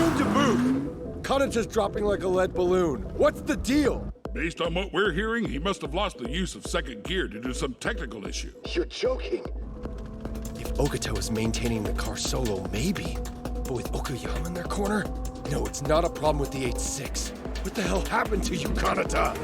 Boom to boom! Kanata's dropping like a lead balloon. What's the deal? Based on what we're hearing, he must have lost the use of second gear due to some technical issue. You're joking. If Ogata was maintaining the car solo, maybe. But with Okuyama in their corner? No, it's not a problem with the 8.6. What the hell happened to you, Kanata?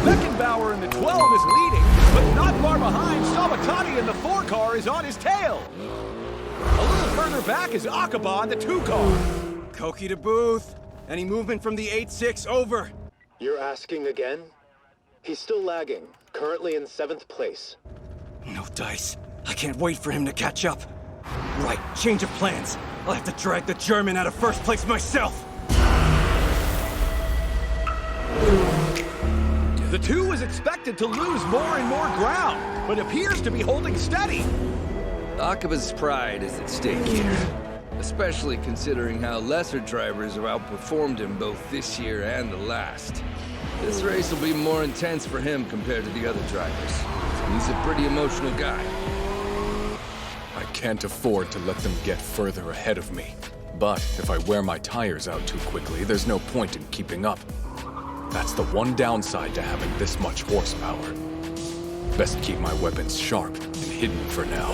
Beckenbauer in the 12 is leading, but not far behind, Sabatani in the 4 car is on his tail. A little further back is Akaba in the 2 car. Koki to booth. Any movement from the 8.6 over? You're asking again? He's still lagging, currently in 7th place. No dice. I can't wait for him to catch up. Right, change of plans. I'll have to drag the German out of first place myself. The 2 is expected to lose more and more ground, but appears to be holding steady. Akaba's pride is at stake here, especially considering how lesser drivers have outperformed him both this year and the last. This race will be more intense for him compared to the other drivers. He's a pretty emotional guy. I can't afford to let them get further ahead of me. But if I wear my tires out too quickly, there's no point in keeping up. That's the one downside to having this much horsepower. Best keep my weapons sharp and hidden for now.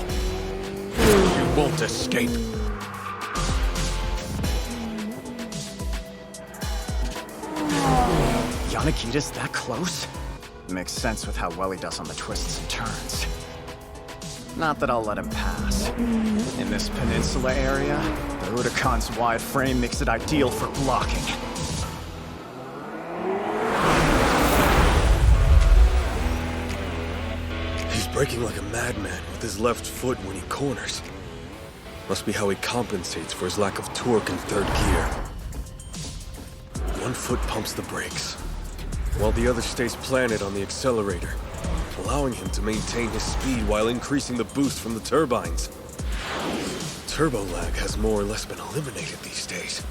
You won't escape. Yanagita's that close? Makes sense with how well he does on the twists and turns. Not that I'll let him pass. In this peninsula area, the Udacon's wide frame makes it ideal for blocking. He's braking like a madman with his left foot when he corners. Must be how he compensates for his lack of torque in 3rd gear. One foot pumps the brakes, while the other stays planted on the accelerator, allowing him to maintain his speed while increasing the boost from the turbines. Turbo lag has more or less been eliminated these days.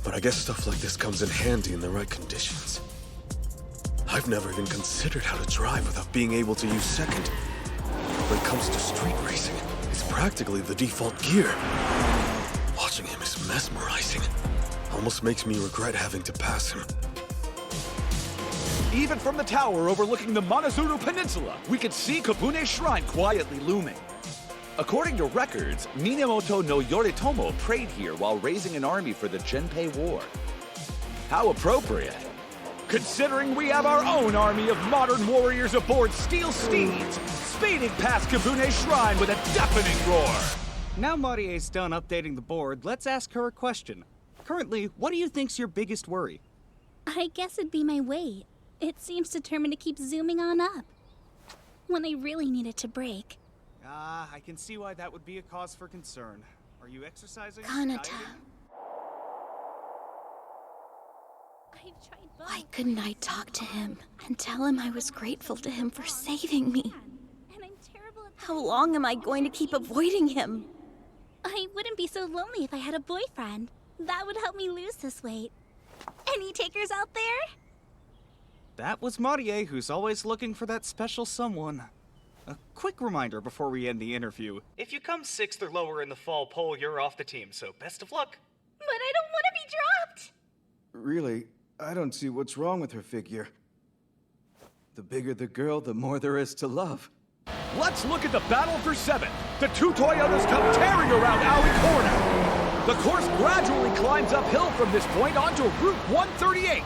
But I guess stuff like this comes in handy in the right conditions. I've never even considered how to drive without being able to use second. When it comes to street racing, it's practically the default gear. Watching him is mesmerizing. Almost makes me regret having to pass him. Even from the tower overlooking the Monozuru Peninsula, we could see Kobune's shrine quietly looming. According to records, Minamoto no Yoritomo prayed here while raising an army for the Genpei War. How appropriate, considering we have our own army of modern warriors aboard steel steeds, speeding past Kobune's shrine with a deafening roar. Now Marie's done updating the board, let's ask her a question. Currently, what do you think's your biggest worry? I guess it'd be my weight. It seems determined to keep zooming on up. When I really need it to brake. I can see why that would be a cause for concern. Are you exercising? Kanata. Why couldn't I talk to him and tell him I was grateful to him for saving me? How long am I going to keep avoiding him? I wouldn't be so lonely if I had a boyfriend. That would help me lose this weight. Any takers out there? That was Marie, who's always looking for that special someone. A quick reminder before we end the interview. If you come 6th or lower in the fall poll, you're off the team, so best of luck. But I don't want to be dropped! Really, I don't see what's wrong with her figure. The bigger the girl, the more there is to love. Let's look at the battle for 7th. The 2 Toyotas come tearing around Audi corner. The course gradually climbs uphill from this point onto Route 138.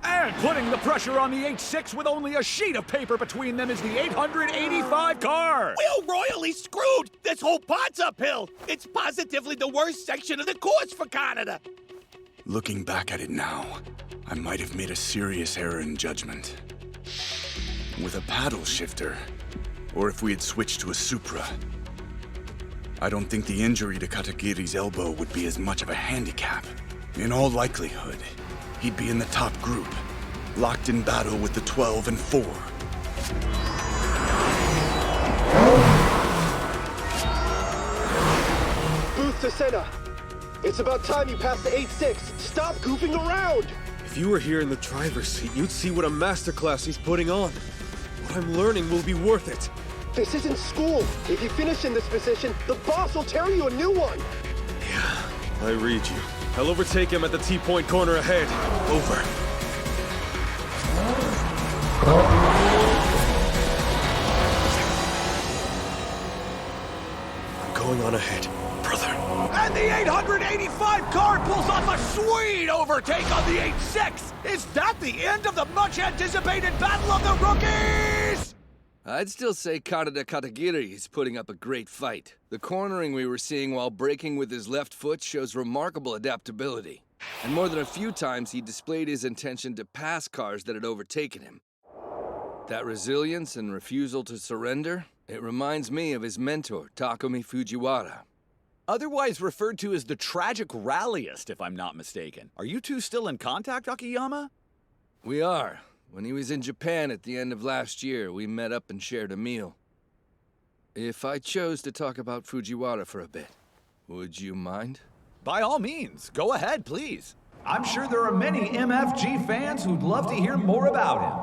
And putting the pressure on the 8.6 with only a sheet of paper between them is the 885 car. We're royally screwed! This whole part's uphill! It's positively the worst section of the course for Kanata! Looking back at it now, I might have made a serious error in judgment. With a paddle shifter, or if we had switched to a Supra, I don't think the injury to Katagiri's elbow would be as much of a handicap. In all likelihood, he'd be in the top group, locked in battle with the 12 and 4. Booth to Senna. It's about time you passed the 8-6. Stop goofing around! If you were here in the driver's seat, you'd see what a masterclass he's putting on. What I'm learning will be worth it. This isn't school. If you finish in this position, the boss will tear you a new one. Yeah, I read you. I'll overtake him at the T-point corner ahead. Over. I'm going on ahead, brother. And the 885 car pulls off a sweet overtake on the 8-6! Is that the end of the much-anticipated Battle of the Rookies? I'd still say Kanata Katagiri is putting up a great fight. The cornering we were seeing while braking with his left foot shows remarkable adaptability. And more than a few times he displayed his intention to pass cars that had overtaken him. That resilience and refusal to surrender, it reminds me of his mentor, Takumi Fujiwara. Otherwise referred to as the tragic rallyist, if I'm not mistaken. Are you two still in contact, Akiyama? We are. When he was in Japan at the end of last year, we met up and shared a meal. If I chose to talk about Fujiwara for a bit, would you mind? By all means, go ahead, please. I'm sure there are many MFG fans who'd love to hear more about him.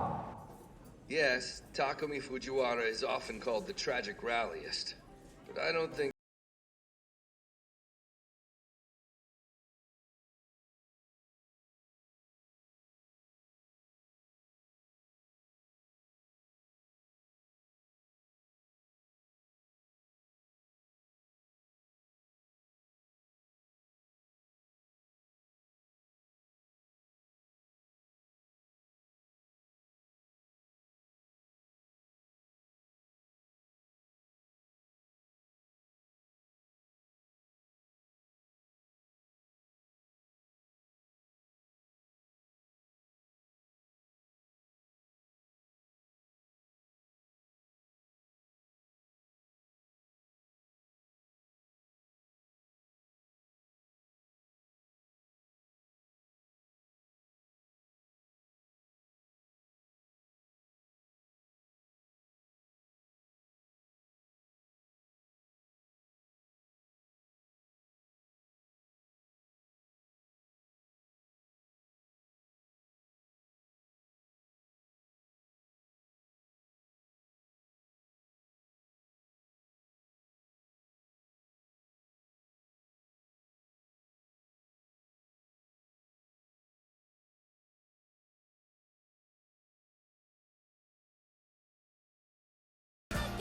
Yes, Takumi Fujiwara is often called the tragic rallyist, but I don't think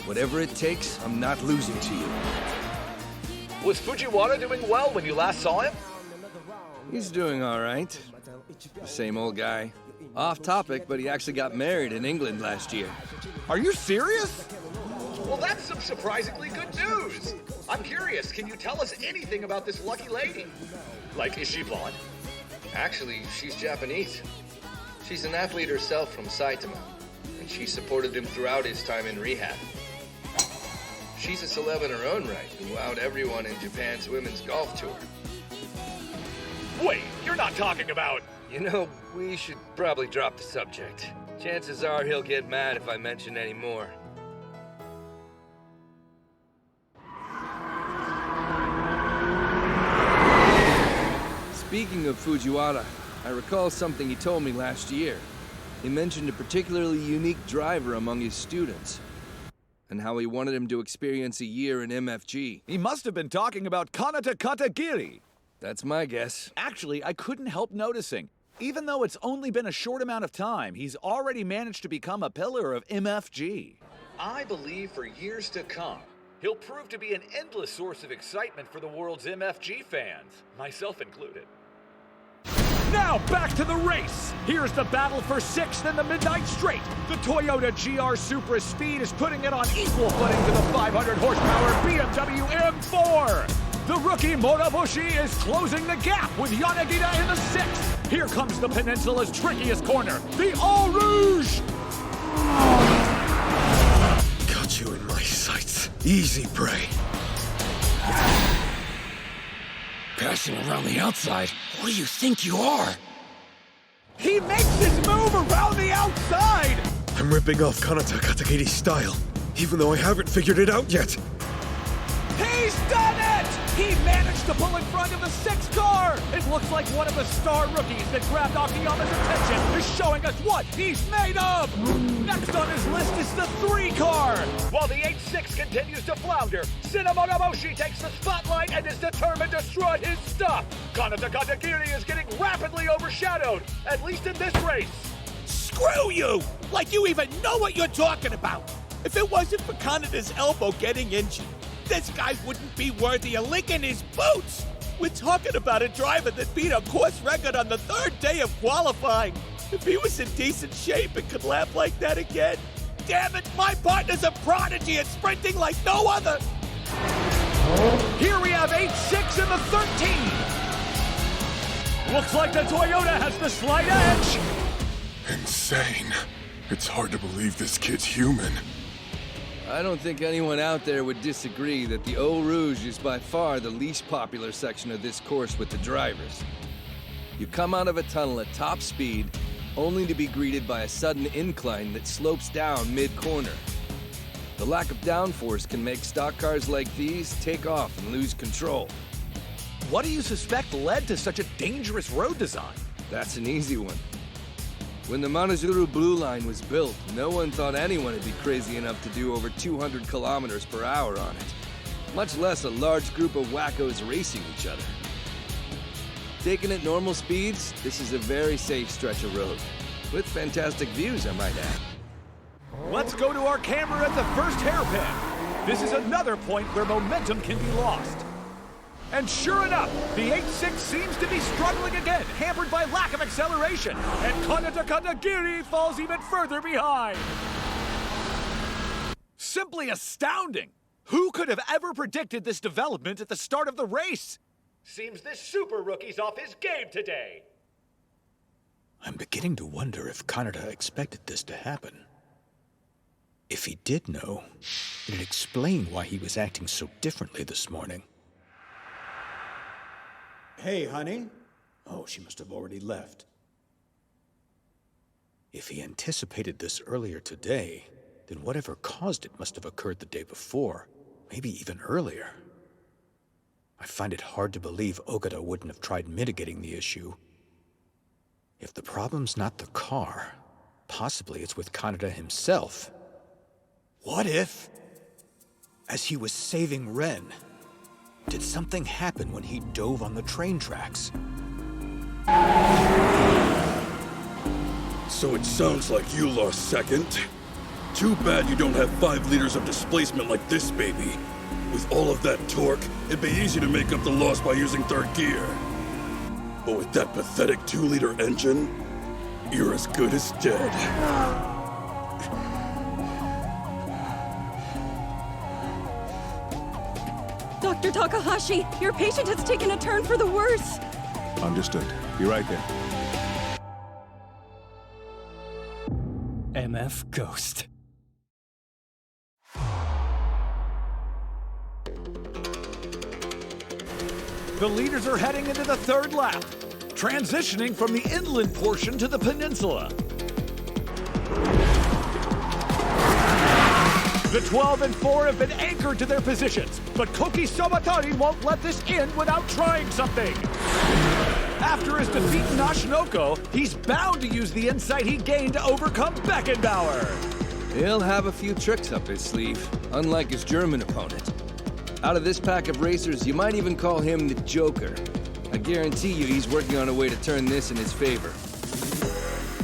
whatever it takes, I'm not losing to you. Was Fujiwara doing well when you last saw him? He's doing all right. The same old guy. Off topic, but he actually got married in England last year. Are you serious? Well, that's some surprisingly good news. I'm curious, can you tell us anything about this lucky lady? Like, is she blonde? Actually, she's Japanese. She's an athlete herself from Saitama, and she supported him throughout his time in rehab. She's a celeb in her own right, who wowed everyone in Japan's women's golf tour. Wait, you're not talking about... You know, we should probably drop the subject. Chances are he'll get mad if I mention any more. Speaking of Fujiwara, I recall something he told me last year. He mentioned a particularly unique driver among his students, and how he wanted him to experience a year in MFG. He must have been talking about Kanata Katagiri. That's my guess. Actually, I couldn't help noticing. Even though it's only been a short amount of time, he's already managed to become a pillar of MFG. I believe for years to come, he'll prove to be an endless source of excitement for the world's MFG fans, myself included. Now back to the race! Here's the battle for 6th in the Midnight Straight. The Toyota GR Supra Speed is putting it on equal footing to the 500 horsepower BMW M4. The rookie Motobushi is closing the gap with Yanagida in the 6th. Here comes the peninsula's trickiest corner, the All Rouge! Got you in my sights. Easy prey. Passing around the outside? What do you think you are? He makes his move around the outside! I'm ripping off Kanata Katagiri's style, even though I haven't figured it out yet. He's done it! He managed to pull in front of the 6 car! It looks like one of the star rookies that grabbed Akiyama's attention is showing us what he's made of! Next on his list is the 3 car! While the 8-6 continues to flounder, Cinnamon Moshi takes the spotlight and is determined to strut his stuff! Kanata Katagiri is getting rapidly overshadowed, at least in this race! Screw you! Like you even know what you're talking about! If it wasn't for Kanata's elbow getting injured, this guy wouldn't be worthy of licking his boots! We're talking about a driver that beat a course record on the 3rd day of qualifying. If he was in decent shape and could laugh like that again, damn it, my partner's a prodigy at sprinting like no other! Here we have 8-6 in the 13! Looks like the Toyota has the slight edge! Insane. It's hard to believe this kid's human. I don't think anyone out there would disagree that the Eau Rouge is by far the least popular section of this course with the drivers. You come out of a tunnel at top speed, only to be greeted by a sudden incline that slopes down mid-corner. The lack of downforce can make stock cars like these take off and lose control. What do you suspect led to such a dangerous road design? That's an easy one. When the Manazuru Blue Line was built, no one thought anyone would be crazy enough to do over 200 kilometers per hour on it, much less a large group of wackos racing each other. Taken at normal speeds, this is a very safe stretch of road, with fantastic views, I might add. Let's go to our camera at the first hairpin. This is another point where momentum can be lost. And sure enough, the 8-6 seems to be struggling again, hampered by lack of acceleration, and Kanata Katagiri falls even further behind. Simply astounding! Who could have ever predicted this development at the start of the race? Seems this super rookie's off his game today. I'm beginning to wonder if Kanata expected this to happen. If he did know, it'd explain why he was acting so differently this morning. Hey, honey. Oh, she must have already left. If he anticipated this earlier today, then whatever caused it must have occurred the day before, maybe even earlier. I find it hard to believe Ogata wouldn't have tried mitigating the issue. If the problem's not the car, possibly it's with Kanata himself. What if, as he was saving Ren, did something happen when he dove on the train tracks? So it sounds like you lost second. Too bad you don't have 5 liters of displacement like this baby. With all of that torque, it'd be easy to make up the loss by using 3rd gear. But with that pathetic 2-liter engine, you're as good as dead. Dr. Takahashi, your patient has taken a turn for the worse. Understood. Be right there. MF Ghost. The leaders are heading into the 3rd lap, transitioning from the inland portion to the peninsula. The 12 and 4 have been anchored to their positions, but Koki Sabatari won't let this end without trying something. After his defeat in Ashinoko, he's bound to use the insight he gained to overcome Beckenbauer. He'll have a few tricks up his sleeve, unlike his German opponent. Out of this pack of racers, you might even call him the Joker. I guarantee you he's working on a way to turn this in his favor.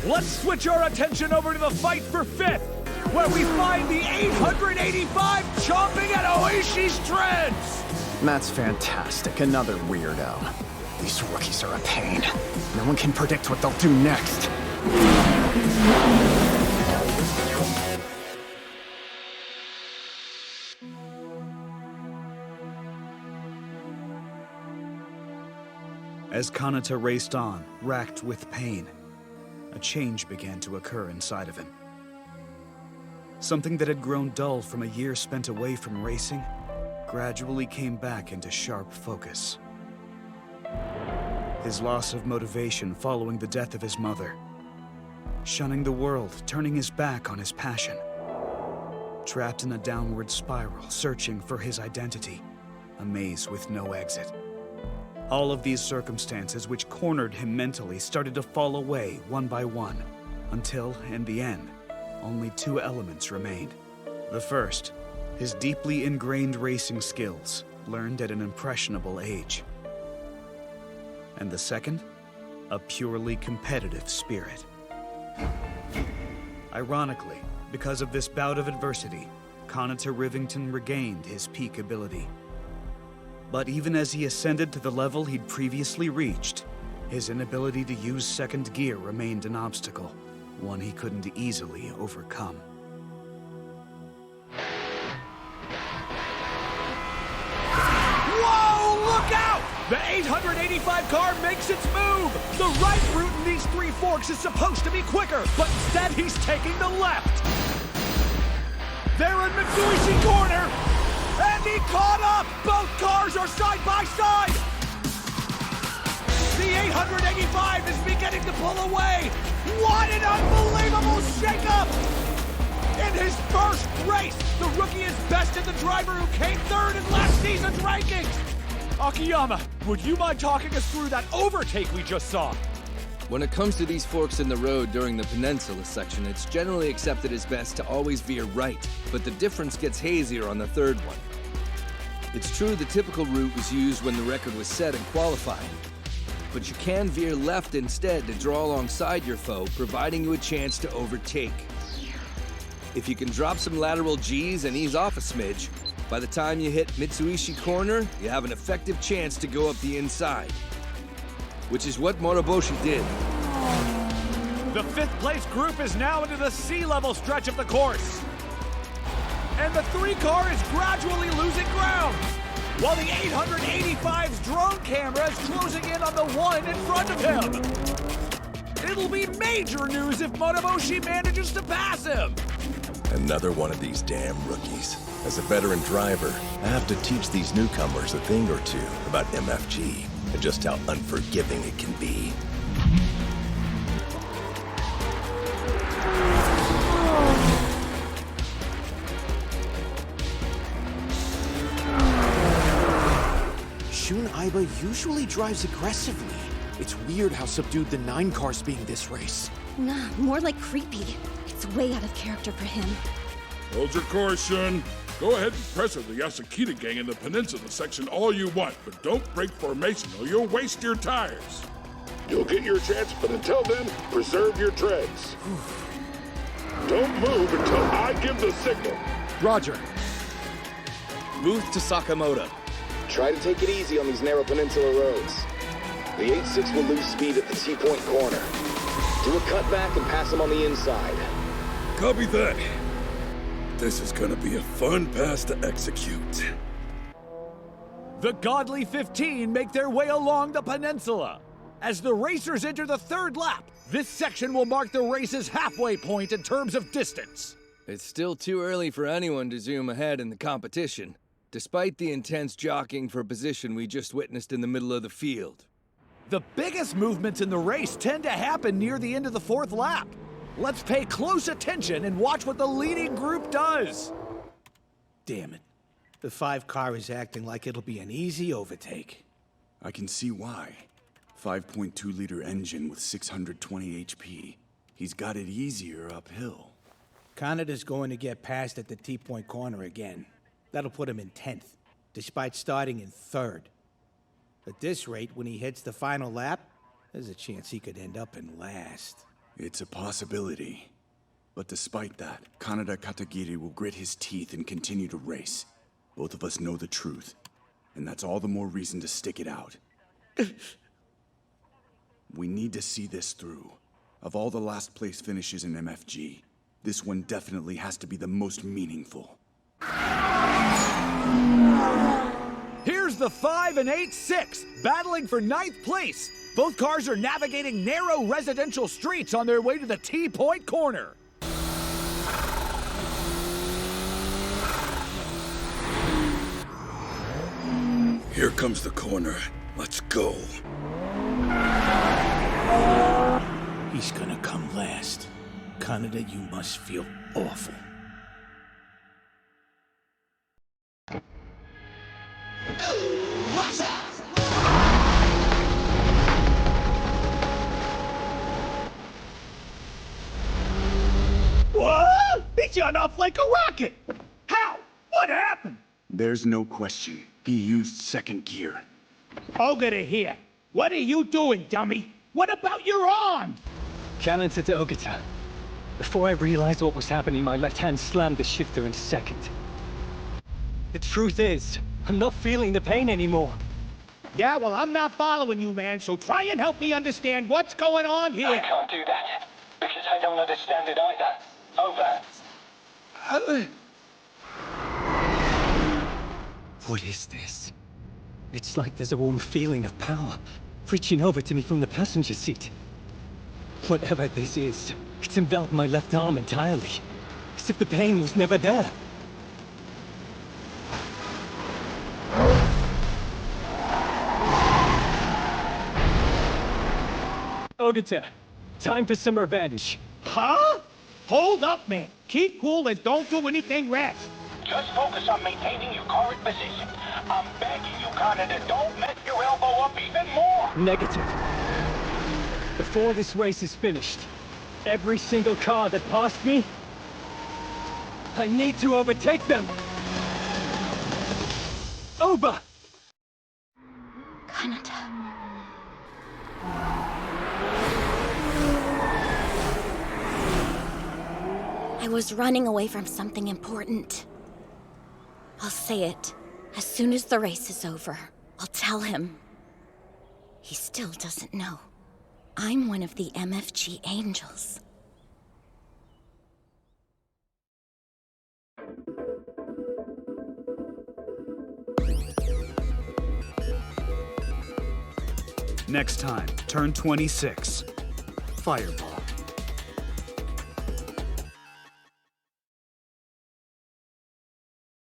Let's switch our attention over to the fight for 5th, where we find the 885 chomping at Oishi's treads! That's fantastic. Another weirdo. These rookies are a pain. No one can predict what they'll do next. As Kanata raced on, racked with pain, a change began to occur inside of him. Something that had grown dull from a year spent away from racing gradually came back into sharp focus. His loss of motivation following the death of his mother, shunning the world, turning his back on his passion, trapped in a downward spiral, searching for his identity, a maze with no exit. All of these circumstances which cornered him mentally started to fall away one by one, until, in the end, only two elements remained. The first, his deeply ingrained racing skills, learned at an impressionable age. And the second, a purely competitive spirit. Ironically, because of this bout of adversity, Kanata Rivington regained his peak ability. But even as he ascended to the level he'd previously reached, his inability to use second gear remained an obstacle, one he couldn't easily overcome. Whoa, look out! The 885 car makes its move! The right route in these three forks is supposed to be quicker, but instead he's taking the left! They're in Mitsubishi corner! And he caught up! Both cars are side by side! The 885 is beginning to pull away! What an unbelievable shakeup! In his first race, the rookie is bested the driver who came third in last season's rankings! Akiyama, would you mind talking us through that overtake we just saw? When it comes to these forks in the road during the peninsula section, it's generally accepted as best to always veer right, but the difference gets hazier on the third one. It's true the typical route was used when the record was set in qualifying, but you can veer left instead to draw alongside your foe, providing you a chance to overtake. If you can drop some lateral G's and ease off a smidge, by the time you hit Mitsubishi corner, you have an effective chance to go up the inside. Which is what Moroboshi did. The fifth place group is now into the sea-level stretch of the course. And the three car is gradually losing ground, while the 885's drone camera is closing in on the one in front of him. It'll be major news if Moroboshi manages to pass him. Another one of these damn rookies. As a veteran driver, I have to teach these newcomers a thing or two about MFG and just how unforgiving it can be. Shun Aiba usually drives aggressively. It's weird how subdued the 9 car's being this race. Nah, more like creepy. It's way out of character for him. Hold your course, Shun. Go ahead and pressure the Yasukita gang in the peninsula section all you want, but don't break formation or you'll waste your tires. You'll get your chance, but until then, preserve your treads. Don't move until I give the signal. Roger. Move to Sakamoto. Try to take it easy on these narrow peninsula roads. The 8-6 will lose speed at the T-point corner. Do a cutback and pass him on the inside. Copy that. This is gonna be a fun pass to execute. The Godly 15 make their way along the peninsula. As the racers enter the third lap, this section will mark the race's halfway point in terms of distance. It's still too early for anyone to zoom ahead in the competition, despite the intense jockeying for position we just witnessed in the middle of the field. The biggest movements in the race tend to happen near the end of the fourth lap. Let's pay close attention and watch what the leading group does. Damn it. The 5 car is acting like it'll be an easy overtake. I can see why. 5.2-liter engine with 620 HP. He's got it easier uphill. Kanata's going to get passed at the T-point corner again. That'll put him in 10th, despite starting in 3rd. At this rate, when he hits the final lap, there's a chance he could end up in last. It's a possibility. But despite that, Kanata Katagiri will grit his teeth and continue to race. Both of us know the truth, and that's all the more reason to stick it out. We need to see this through. Of all the last place finishes in MFG, this one definitely has to be the most meaningful. Here's the 5 and 8-6, battling for 9th place. Both cars are navigating narrow residential streets on their way to the T-point corner. Here comes the corner. Let's go. He's gonna come last. Kanata, you must feel awful. What? He shot off like a rocket! How? What happened? There's no question. He used second gear. Ogata here. What are you doing, dummy? What about your arm? Kanata to Ogata. Before I realized what was happening, my left hand slammed the shifter in second. The truth is, I'm not feeling the pain anymore. Yeah, well, I'm not following you, man, so try and help me understand what's going on here. I can't do that, because I don't understand it either. Over. What is this? It's like there's a warm feeling of power reaching over to me from the passenger seat. Whatever this is, it's enveloped my left arm entirely, as if the pain was never there. Ogata, time for some revenge. Huh? Hold up, man. Keep cool and don't do anything rash. Just focus on maintaining your current position. I'm begging you, Kanata, don't mess your elbow up even more. Negative. Before this race is finished, every single car that passed me, I need to overtake them. Over! Kanata. I was running away from something important. I'll say it. As soon as the race is over, I'll tell him. He still doesn't know. I'm one of the MFG angels. Next time, Turn 26. Fireball.